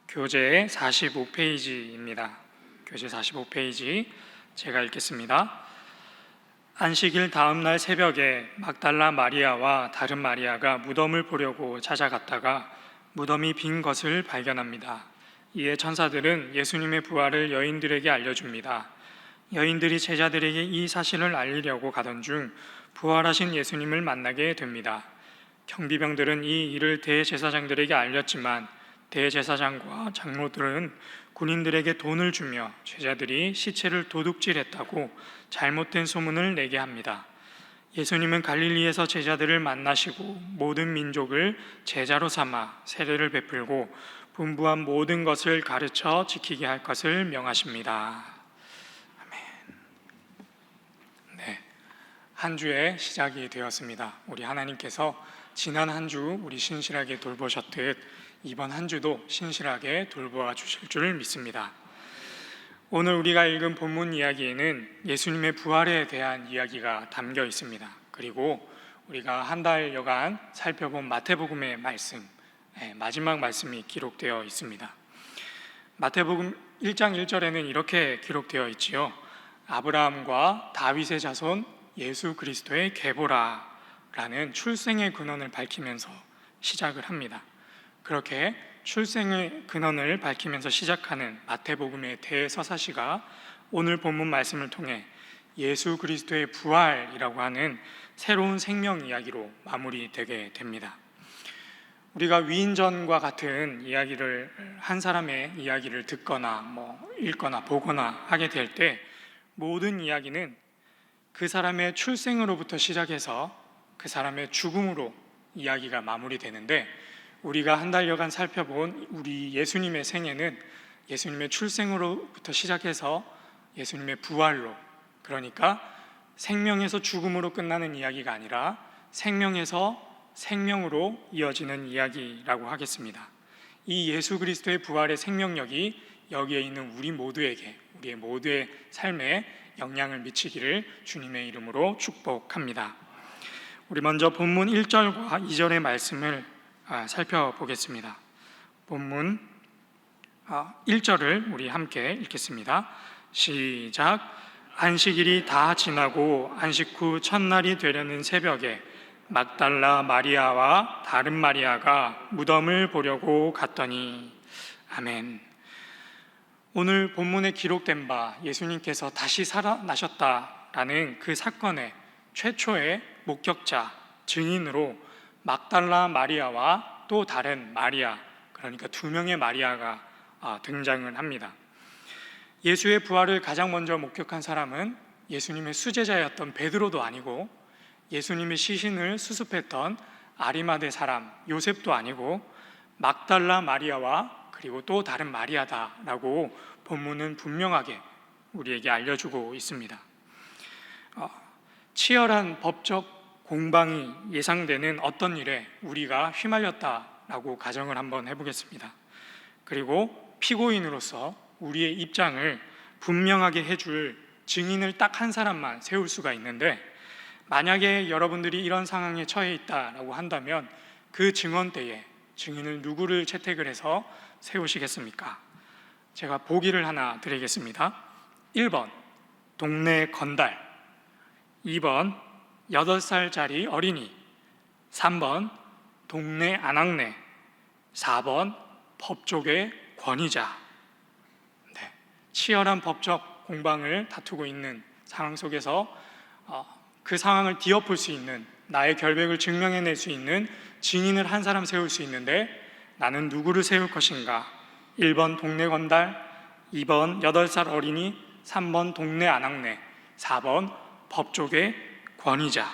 교재 45페이지입니다. 교재 45페이지 제가 읽겠습니다. 안식일 다음 날 새벽에 막달라 마리아와 다른 마리아가 무덤을 보려고 찾아갔다가 무덤이 빈 것을 발견합니다. 이에 천사들은 예수님의 부활을 여인들에게 알려줍니다. 여인들이 제자들에게 이 사실을 알리려고 가던 중 부활하신 예수님을 만나게 됩니다. 경비병들은 이 일을 대제사장들에게 알렸지만 대제사장과 장로들은 군인들에게 돈을 주며 제자들이 시체를 도둑질했다고 잘못된 소문을 내게 합니다. 예수님은 갈릴리에서 제자들을 만나시고 모든 민족을 제자로 삼아 세례를 베풀고 분부한 모든 것을 가르쳐 지키게 할 것을 명하십니다. 아멘. 네, 한 주의 시작이 되었습니다. 우리 하나님께서 지난 한 주 우리 신실하게 돌보셨듯 이번 한 주도 신실하게 돌보아 주실 줄 믿습니다. 오늘 우리가 읽은 본문 이야기에는 예수님의 부활에 대한 이야기가 담겨 있습니다. 그리고 우리가 한 달여간 살펴본 마태복음의 말씀, 마지막 말씀이 기록되어 있습니다. 마태복음 1장 1절에는 이렇게 기록되어 있지요. 아브라함과 다윗의 자손 예수 그리스도의 계보라 라는 출생의 근원을 밝히면서 시작을 합니다. 그렇게 출생의 근원을 밝히면서 시작하는 마태복음의 대서사시가 오늘 본문 말씀을 통해 예수 그리스도의 부활이라고 하는 새로운 생명 이야기로 마무리되게 됩니다. 우리가 위인전과 같은 이야기를 한 사람의 이야기를 듣거나 읽거나 보거나 하게 될 때 모든 이야기는 그 사람의 출생으로부터 시작해서 그 사람의 죽음으로 이야기가 마무리되는데 우리가 한 달여간 살펴본 우리 예수님의 생애는 예수님의 출생으로부터 시작해서 예수님의 부활로, 그러니까 생명에서 죽음으로 끝나는 이야기가 아니라 생명에서 생명으로 이어지는 이야기라고 하겠습니다. 이 예수 그리스도의 부활의 생명력이 여기에 있는 우리 모두에게, 우리의 모두의 삶에 영향을 미치기를 주님의 이름으로 축복합니다. 우리 먼저 본문 1절과 2절의 말씀을 살펴보겠습니다. 본문 1절을 우리 함께 읽겠습니다. 시작. 안식일이 다 지나고 안식 후 첫날이 되려는 새벽에 막달라 마리아와 다른 마리아가 무덤을 보려고 갔더니. 아멘. 오늘 본문에 기록된 바 예수님께서 다시 살아나셨다라는 그 사건의 최초의 목격자, 증인으로 막달라 마리아와 또 다른 마리아, 그러니까 두 명의 마리아가 등장을 합니다. 예수의 부활을 가장 먼저 목격한 사람은 예수님의 수제자였던 베드로도 아니고 예수님의 시신을 수습했던 아리마대 사람 요셉도 아니고 막달라 마리아와 그리고 또 다른 마리아다라고 본문은 분명하게 우리에게 알려주고 있습니다. 치열한 법적 공방이 예상되는 어떤 일에 우리가 휘말렸다라고 가정을 한번 해보겠습니다. 그리고 피고인으로서 우리의 입장을 분명하게 해줄 증인을 딱 한 사람만 세울 수가 있는데, 만약에 여러분들이 이런 상황에 처해 있다라고 한다면 그 증언대에 증인을 누구를 채택을 해서 세우시겠습니까? 제가 보기를 하나 드리겠습니다. 1번 동네 건달, 2번 8살짜리 어린이, 3번 동네 아낙네, 4번 법조계 권위자. 네, 치열한 법적 공방을 다투고 있는 상황 속에서 그 상황을 뒤엎을 수 있는, 나의 결백을 증명해낼 수 있는 증인을 한 사람 세울 수 있는데 나는 누구를 세울 것인가? 1번 동네 건달, 2번 8살 어린이, 3번 동네 아낙네, 4번 법조계 권위자.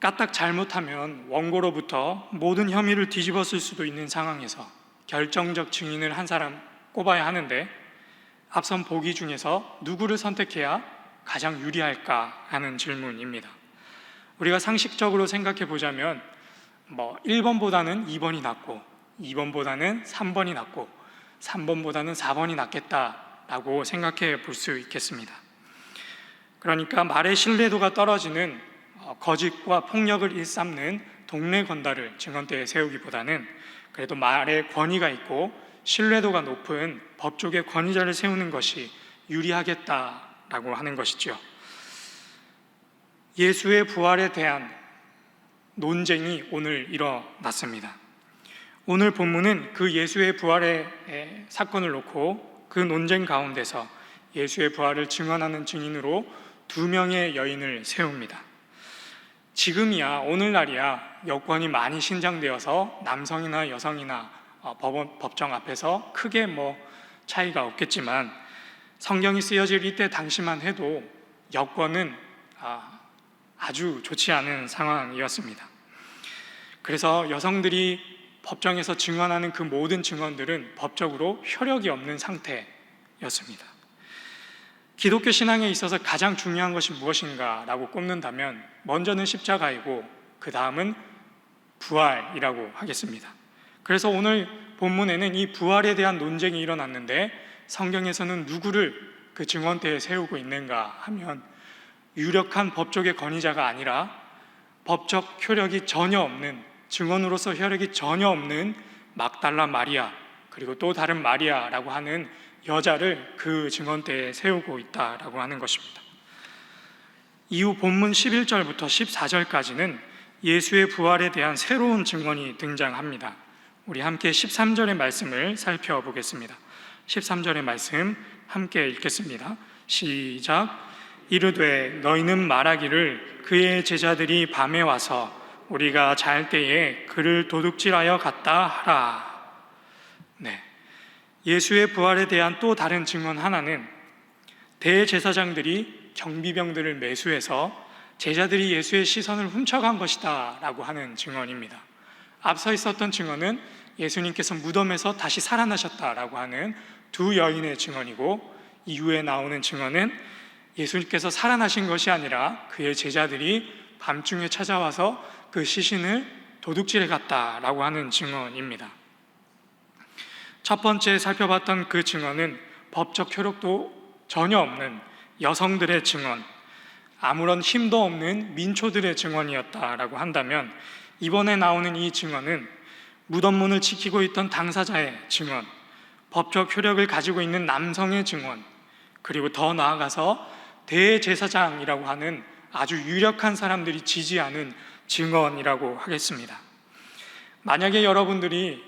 까딱 잘못하면 원고로부터 모든 혐의를 뒤집었을 수도 있는 상황에서 결정적 증인을 한 사람 꼽아야 하는데 앞선 보기 중에서 누구를 선택해야 가장 유리할까 하는 질문입니다. 우리가 상식적으로 생각해 보자면 1번보다는 2번이 낫고 2번보다는 3번이 낫고 3번보다는 4번이 낫겠다라고 생각해 볼 수 있겠습니다. 그러니까 말의 신뢰도가 떨어지는 거짓과 폭력을 일삼는 동네 건달을 증언대에 세우기보다는 그래도 말에 권위가 있고 신뢰도가 높은 법조계 권위자를 세우는 것이 유리하겠다라고 하는 것이죠. 예수의 부활에 대한 논쟁이 오늘 일어났습니다. 오늘 본문은 그 예수의 부활의 사건을 놓고 그 논쟁 가운데서 예수의 부활을 증언하는 증인으로 2명의 여인을 세웁니다. 지금이야, 오늘날이야 여권이 많이 신장되어서 남성이나 여성이나 법정 앞에서 크게 차이가 없겠지만, 성경이 쓰여질 이때 당시만 해도 여권은 아주 좋지 않은 상황이었습니다. 그래서 여성들이 법정에서 증언하는 그 모든 증언들은 법적으로 효력이 없는 상태였습니다. 기독교 신앙에 있어서 가장 중요한 것이 무엇인가 라고 꼽는다면 먼저는 십자가이고 그 다음은 부활이라고 하겠습니다. 그래서 오늘 본문에는 이 부활에 대한 논쟁이 일어났는데, 성경에서는 누구를 그 증언대에 세우고 있는가 하면 유력한 법조계 권위자가 아니라 법적 효력이 전혀 없는, 증언으로서 효력이 전혀 없는 막달라 마리아, 그리고 또 다른 마리아라고 하는 여자를 그 증언대에 세우고 있다라고 하는 것입니다. 이후 본문 11절부터 14절까지는 예수의 부활에 대한 새로운 증언이 등장합니다. 우리 함께 13절의 말씀을 살펴보겠습니다. 13절의 말씀 함께 읽겠습니다. 시작. 이르되 너희는 말하기를 그의 제자들이 밤에 와서 우리가 잘 때에 그를 도둑질하여 갔다 하라. 네, 예수의 부활에 대한 또 다른 증언 하나는 대제사장들이 경비병들을 매수해서 제자들이 예수의 시선을 훔쳐간 것이다 라고 하는 증언입니다. 앞서 있었던 증언은 예수님께서 무덤에서 다시 살아나셨다라고 하는 2 여인의 증언이고, 이후에 나오는 증언은 예수님께서 살아나신 것이 아니라 그의 제자들이 밤중에 찾아와서 그 시신을 도둑질해 갔다라고 하는 증언입니다. 첫 번째 살펴봤던 그 증언은 법적 효력도 전혀 없는 여성들의 증언, 아무런 힘도 없는 민초들의 증언이었다라고 한다면, 이번에 나오는 이 증언은 무덤문을 지키고 있던 당사자의 증언, 법적 효력을 가지고 있는 남성의 증언, 그리고 더 나아가서 대제사장이라고 하는 아주 유력한 사람들이 지지하는 증언이라고 하겠습니다. 만약에 여러분들이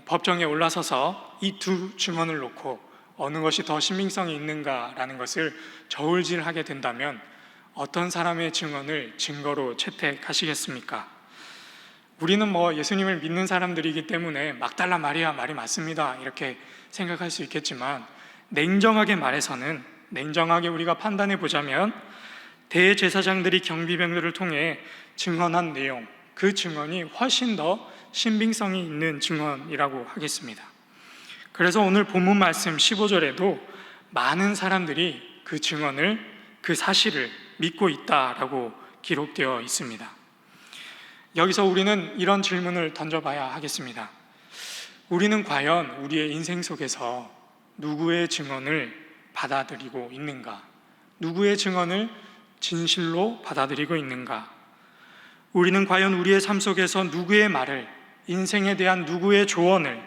법정에 올라서서 이 2 증언을 놓고 어느 것이 더 신빙성이 있는가라는 것을 저울질하게 된다면 어떤 사람의 증언을 증거로 채택하시겠습니까? 우리는 예수님을 믿는 사람들이기 때문에 막달라 마리아 말이 맞습니다 이렇게 생각할 수 있겠지만, 냉정하게 말해서는, 냉정하게 우리가 판단해 보자면 대제사장들이 경비병들을 통해 증언한 내용, 그 증언이 훨씬 더 신빙성이 있는 증언이라고 하겠습니다. 그래서 오늘 본문 말씀 15절에도 많은 사람들이 그 증언을, 그 사실을 믿고 있다라고 기록되어 있습니다. 여기서 우리는 이런 질문을 던져봐야 하겠습니다. 우리는 과연 우리의 인생 속에서 누구의 증언을 받아들이고 있는가? 누구의 증언을 진실로 받아들이고 있는가? 우리는 과연 우리의 삶 속에서 누구의 말을, 인생에 대한 누구의 조언을,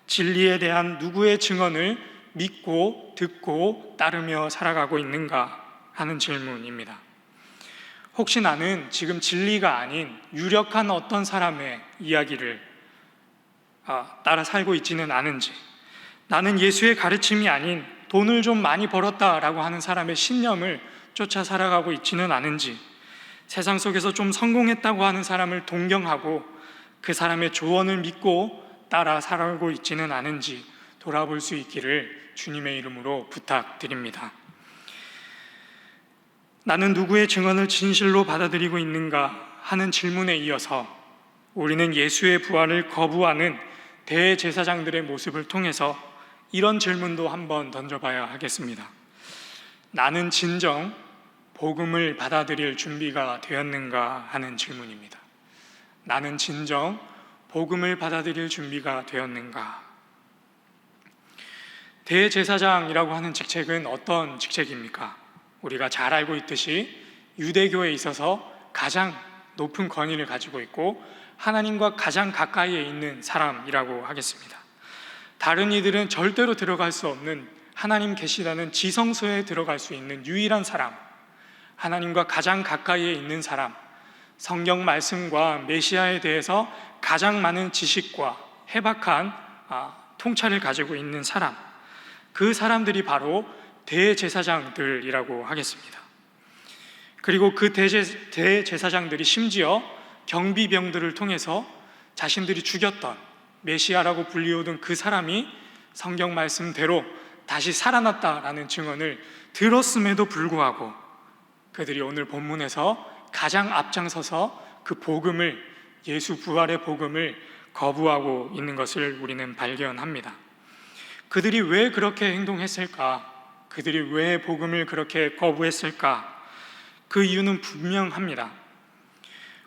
진리에 대한 누구의 증언을 믿고 듣고 따르며 살아가고 있는가 하는 질문입니다. 혹시 나는 지금 진리가 아닌 유력한 어떤 사람의 이야기를 따라 살고 있지는 않은지, 나는 예수의 가르침이 아닌 돈을 좀 많이 벌었다라고 하는 사람의 신념을 쫓아 살아가고 있지는 않은지, 세상 속에서 좀 성공했다고 하는 사람을 동경하고 그 사람의 조언을 믿고 따라 살아가고 있지는 않은지 돌아볼 수 있기를 주님의 이름으로 부탁드립니다. 나는 누구의 증언을 진실로 받아들이고 있는가 하는 질문에 이어서 우리는 예수의 부활을 거부하는 대제사장들의 모습을 통해서 이런 질문도 한번 던져봐야 하겠습니다. 나는 진정 복음을 받아들일 준비가 되었는가 하는 질문입니다. 나는 진정 복음을 받아들일 준비가 되었는가? 대제사장이라고 하는 직책은 어떤 직책입니까? 우리가 잘 알고 있듯이 유대교에 있어서 가장 높은 권위를 가지고 있고 하나님과 가장 가까이에 있는 사람이라고 하겠습니다. 다른 이들은 절대로 들어갈 수 없는 하나님 계시다는 지성소에 들어갈 수 있는 유일한 사람, 하나님과 가장 가까이에 있는 사람, 성경 말씀과 메시아에 대해서 가장 많은 지식과 해박한 통찰을 가지고 있는 사람, 그 사람들이 바로 대제사장들이라고 하겠습니다. 그리고 그 대제사장들이 심지어 경비병들을 통해서 자신들이 죽였던 메시아라고 불리우던 그 사람이 성경 말씀대로 다시 살아났다라는 증언을 들었음에도 불구하고 그들이 오늘 본문에서 가장 앞장서서 그 복음을, 예수 부활의 복음을 거부하고 있는 것을 우리는 발견합니다. 그들이 왜 그렇게 행동했을까? 그들이 왜 복음을 그렇게 거부했을까? 그 이유는 분명합니다.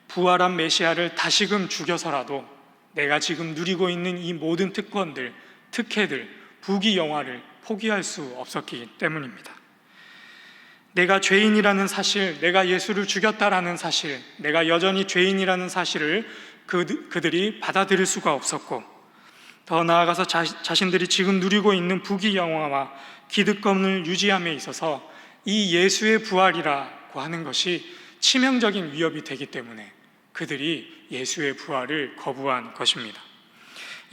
부활한 메시아를 다시금 죽여서라도 내가 지금 누리고 있는 이 모든 특권들, 특혜들, 부귀영화를 포기할 수 없었기 때문입니다. 내가 죄인이라는 사실, 내가 예수를 죽였다라는 사실, 내가 여전히 죄인이라는 사실을 그들이 받아들일 수가 없었고, 더 나아가서 자신들이 지금 누리고 있는 부귀영화와 기득권을 유지함에 있어서 이 예수의 부활이라고 하는 것이 치명적인 위협이 되기 때문에 그들이 예수의 부활을 거부한 것입니다.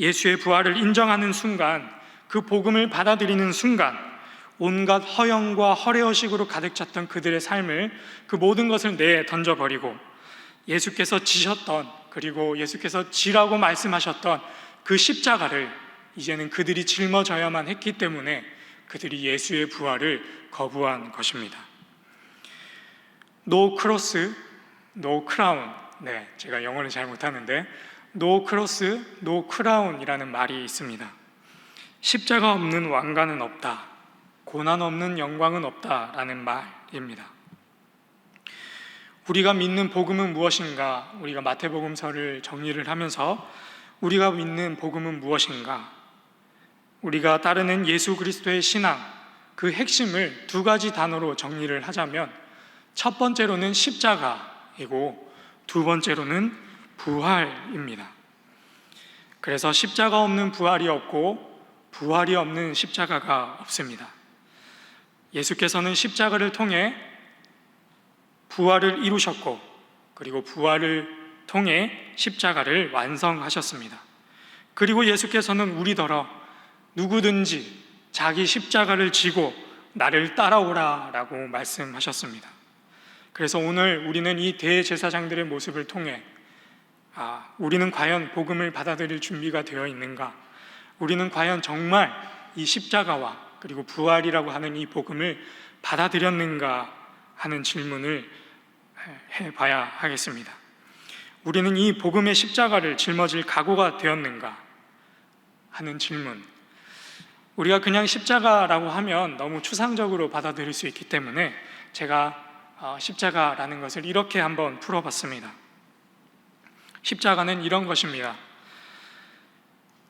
예수의 부활을 인정하는 순간, 그 복음을 받아들이는 순간, 온갖 허영과 허례허식으로 가득 찼던 그들의 삶을, 그 모든 것을 내던져버리고 예수께서 지셨던, 그리고 예수께서 지라고 말씀하셨던 그 십자가를 이제는 그들이 짊어져야만 했기 때문에 그들이 예수의 부활을 거부한 것입니다. No cross, no crown. 네, 제가 영어를 잘 못하는데 No cross, no crown이라는 말이 있습니다. 십자가 없는 왕관은 없다, 고난 없는 영광은 없다라는 말입니다. 우리가 믿는 복음은 무엇인가? 우리가 마태복음서를 정리를 하면서 우리가 믿는 복음은 무엇인가? 우리가 따르는 예수 그리스도의 신앙, 그 핵심을 두 가지 단어로 정리를 하자면 첫 번째로는 십자가이고 두 번째로는 부활입니다. 그래서 십자가 없는 부활이 없고 부활이 없는 십자가가 없습니다. 예수께서는 십자가를 통해 부활을 이루셨고, 그리고 부활을 통해 십자가를 완성하셨습니다. 그리고 예수께서는 우리더러 누구든지 자기 십자가를 지고 나를 따라오라 라고 말씀하셨습니다. 그래서 오늘 우리는 이 대제사장들의 모습을 통해 우리는 과연 복음을 받아들일 준비가 되어 있는가? 우리는 과연 정말 이 십자가와 그리고 부활이라고 하는 이 복음을 받아들였는가 하는 질문을 해봐야 하겠습니다. 우리는 이 복음의 십자가를 짊어질 각오가 되었는가 하는 질문. 우리가 그냥 십자가라고 하면 너무 추상적으로 받아들일 수 있기 때문에 제가 십자가라는 것을 이렇게 한번 풀어봤습니다. 십자가는 이런 것입니다.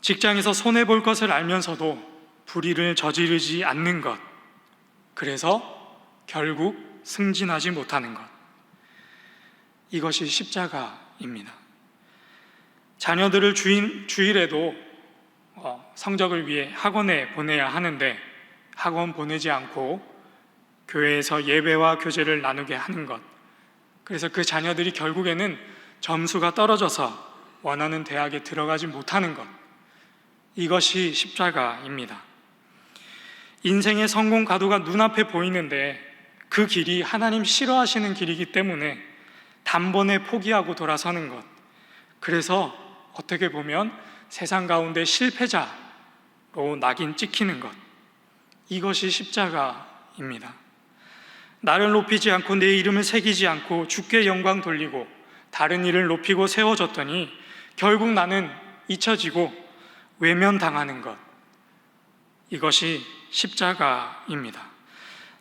직장에서 손해볼 것을 알면서도 불의를 저지르지 않는 것, 그래서 결국 승진하지 못하는 것, 이것이 십자가입니다. 자녀들을 주일에도 성적을 위해 학원에 보내야 하는데 학원 보내지 않고 교회에서 예배와 교제를 나누게 하는 것, 그래서 그 자녀들이 결국에는 점수가 떨어져서 원하는 대학에 들어가지 못하는 것, 이것이 십자가입니다. 인생의 성공 가도가 눈앞에 보이는데 그 길이 하나님 싫어하시는 길이기 때문에 단번에 포기하고 돌아서는 것, 그래서 어떻게 보면 세상 가운데 실패자로 낙인 찍히는 것, 이것이 십자가입니다. 나를 높이지 않고 내 이름을 새기지 않고 주께 영광 돌리고 다른 이를 높이고 세워줬더니 결국 나는 잊혀지고 외면당하는 것, 이것이 십자가입니다.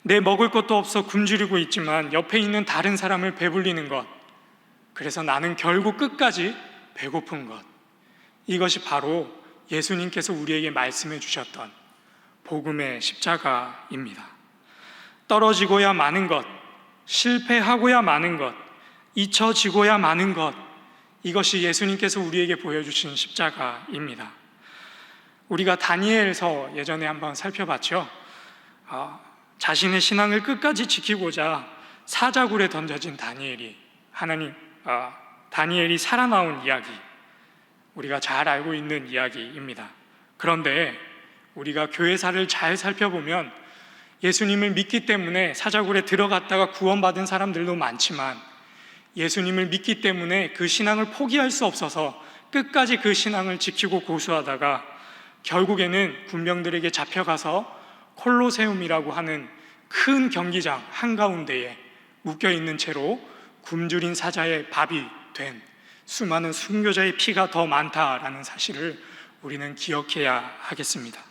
내 먹을 것도 없어 굶주리고 있지만 옆에 있는 다른 사람을 배불리는 것, 그래서 나는 결국 끝까지 배고픈 것, 이것이 바로 예수님께서 우리에게 말씀해 주셨던 복음의 십자가입니다. 떨어지고야 마는 것, 실패하고야 마는 것, 잊혀지고야 마는 것, 이것이 예수님께서 우리에게 보여주신 십자가입니다. 우리가 다니엘서 예전에 한번 살펴봤죠. 자신의 신앙을 끝까지 지키고자 사자굴에 던져진 다니엘이 살아나온 이야기, 우리가 잘 알고 있는 이야기입니다. 그런데 우리가 교회사를 잘 살펴보면 예수님을 믿기 때문에 사자굴에 들어갔다가 구원받은 사람들도 많지만, 예수님을 믿기 때문에 그 신앙을 포기할 수 없어서 끝까지 그 신앙을 지키고 고수하다가 결국에는 군병들에게 잡혀가서 콜로세움이라고 하는 큰 경기장 한가운데에 묶여있는 채로 굶주린 사자의 밥이 된 수많은 순교자의 피가 더 많다라는 사실을 우리는 기억해야 하겠습니다.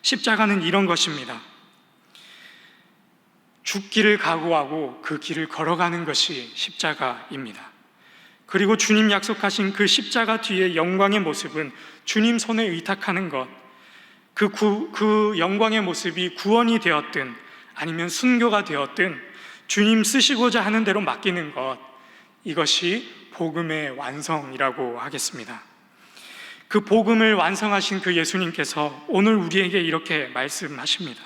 십자가는 이런 것입니다. 죽기를 각오하고 그 길을 걸어가는 것이 십자가입니다. 그리고 주님 약속하신 그 십자가 뒤의 영광의 모습은 주님 손에 의탁하는 것, 그 영광의 모습이 구원이 되었든 아니면 순교가 되었든 주님 쓰시고자 하는 대로 맡기는 것, 이것이 복음의 완성이라고 하겠습니다. 그 복음을 완성하신 그 예수님께서 오늘 우리에게 이렇게 말씀하십니다.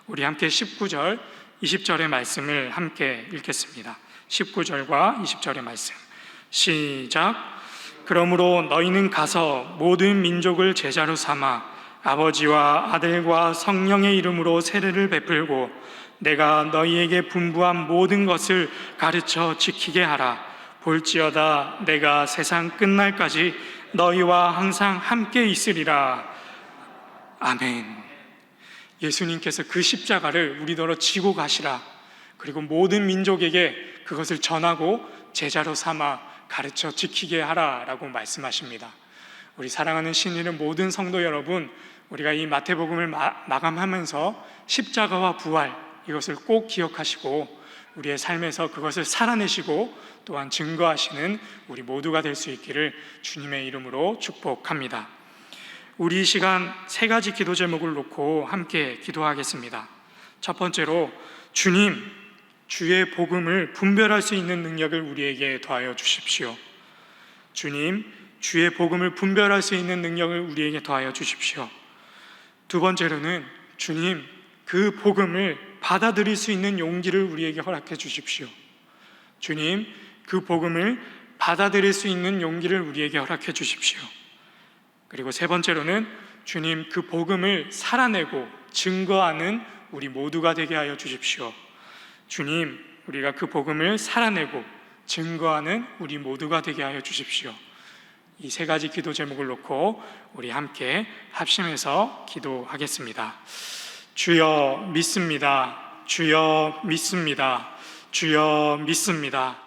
우리 함께 19절, 20절의 말씀을 함께 읽겠습니다. 19절과 20절의 말씀 시작. 그러므로 너희는 가서 모든 민족을 제자로 삼아 아버지와 아들과 성령의 이름으로 세례를 베풀고 내가 너희에게 분부한 모든 것을 가르쳐 지키게 하라. 볼지어다 내가 세상 끝날까지 너희와 항상 함께 있으리라. 아멘. 예수님께서 그 십자가를 우리더러 지고 가시라. 그리고 모든 민족에게 그것을 전하고 제자로 삼아 가르쳐 지키게 하라라고 말씀하십니다. 우리 사랑하는 신이는 모든 성도 여러분, 우리가 이 마태복음을 마감하면서 십자가와 부활, 이것을 꼭 기억하시고 우리의 삶에서 그것을 살아내시고 또한 증거하시는 우리 모두가 될 수 있기를 주님의 이름으로 축복합니다. 우리 이 시간 세 가지 기도 제목을 놓고 함께 기도하겠습니다. 첫 번째로, 주님, 주의 복음을 분별할 수 있는 능력을 우리에게 더하여 주십시오. 주님, 주의 복음을 분별할 수 있는 능력을 우리에게 더하여 주십시오. 두 번째로는, 주님, 그 복음을 받아들일 수 있는 용기를 우리에게 허락해 주십시오. 주님, 그 복음을 받아들일 수 있는 용기를 우리에게 허락해 주십시오. 그리고 세 번째로는, 주님, 그 복음을 살아내고 증거하는 우리 모두가 되게 하여 주십시오. 주님, 우리가 그 복음을 살아내고 증거하는 우리 모두가 되게 하여 주십시오. 이 세 가지 기도 제목을 놓고 우리 함께 합심해서 기도하겠습니다. 주여 믿습니다. 주여 믿습니다. 주여 믿습니다.